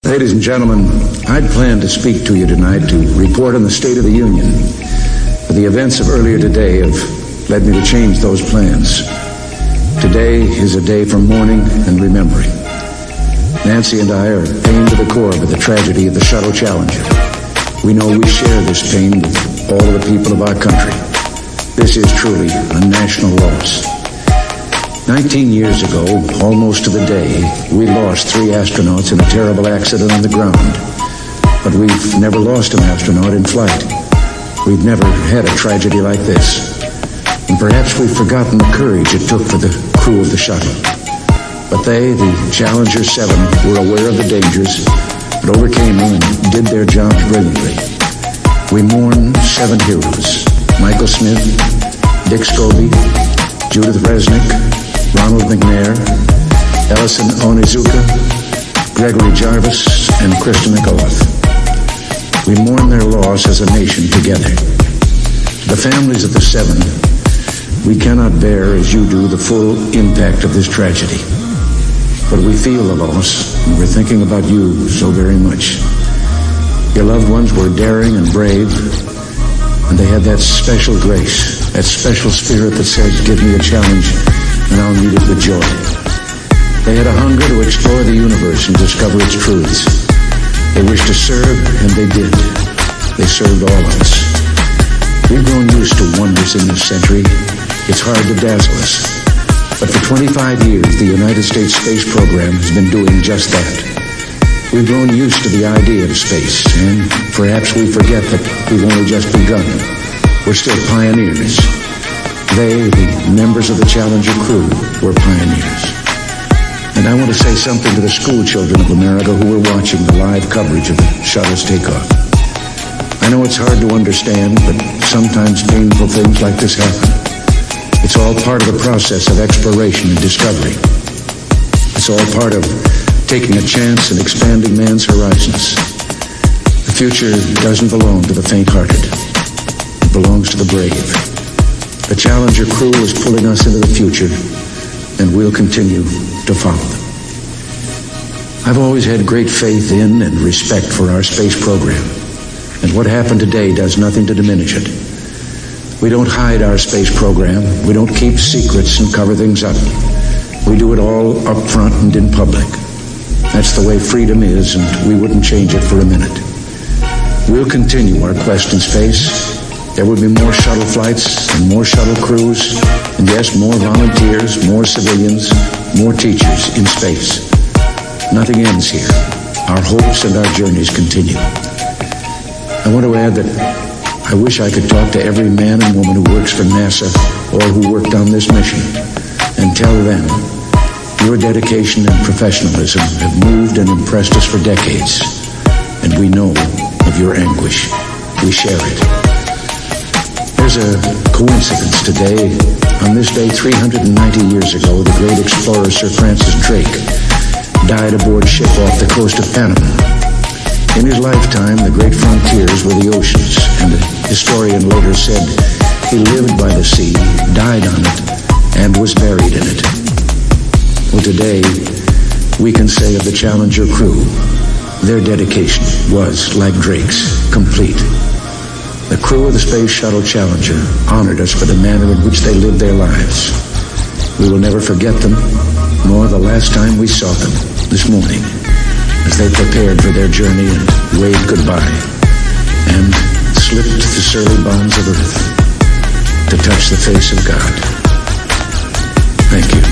Ladies and gentlemen, I'd planned to speak to you tonight to report on the State of the Union. But the events of earlier today have led me to change those plans. Today is a day for mourning and remembering. Nancy and I are pained to the core by the tragedy of the Shuttle Challenger. We know we share this pain with all of the people of our country. This is truly a national loss. 19 years ago, almost to the day, we lost 3 astronauts in a terrible accident on the ground. But we've never lost an astronaut in flight. We've never had a tragedy like this. And perhaps we've forgotten the courage it took for the crew of the shuttle. But they, the Challenger 7, were aware of the dangers, but overcame them and did their jobs brilliantly. We mourn 7 heroes: Michael Smith, Dick Scobie, Judith Resnick, Ronald McNair, Ellison Onizuka, Gregory Jarvis, and Krista McAuliffe. We mourn their loss as a nation together. The families of the 7, we cannot bear, as you do, the full impact of this tragedy. But we feel the loss, and we're thinking about you so very much. Your loved ones were daring and brave, and they had that special grace, that special spirit that says, give me a challenge, and I'll meet it with joy. They had a hunger to explore the universe and discover its truths. They wished to serve, and they did. They served all of us. We've grown used to wonders in this century. It's hard to dazzle us. But for 25 years, the United States space program has been doing just that. We've grown used to the idea of space, and perhaps we forget that we've only just begun. We're still pioneers. They, the members of the Challenger crew, were pioneers. And I want to say something to the school children of America who were watching the live coverage of the shuttle's takeoff. I know it's hard to understand, but sometimes painful things like this happen. It's all part of the process of exploration and discovery. It's all part of taking a chance and expanding man's horizons. The future doesn't belong to the faint-hearted. It belongs to the brave. The Challenger crew is pulling us into the future, and we'll continue to follow them. I've always had great faith in and respect for our space program, and what happened today does nothing to diminish it. We don't hide our space program. We don't keep secrets and cover things up. We do it all up front and in public. That's the way freedom is, and we wouldn't change it for a minute. We'll continue our quest in space. There will be more shuttle flights and more shuttle crews, and yes, more volunteers, more civilians, more teachers in space. Nothing ends here. Our hopes and our journeys continue. I want to add that I wish I could talk to every man and woman who works for NASA or who worked on this mission and tell them your dedication and professionalism have moved and impressed us for decades, and we know of your anguish. We share it. There's a coincidence today. On this day 390 years ago, the great explorer Sir Francis Drake died aboard ship off the coast of Panama. In his lifetime, the great frontiers were the oceans, and a historian later said he lived by the sea, died on it, and was buried in it. Well, today, we can say of the Challenger crew, their dedication was, like Drake's, complete. The crew of the Space Shuttle Challenger honored us for the manner in which they lived their lives. We will never forget them, nor the last time we saw them this morning, as they prepared for their journey and waved goodbye, and slipped the surly bonds of Earth to touch the face of God. Thank you.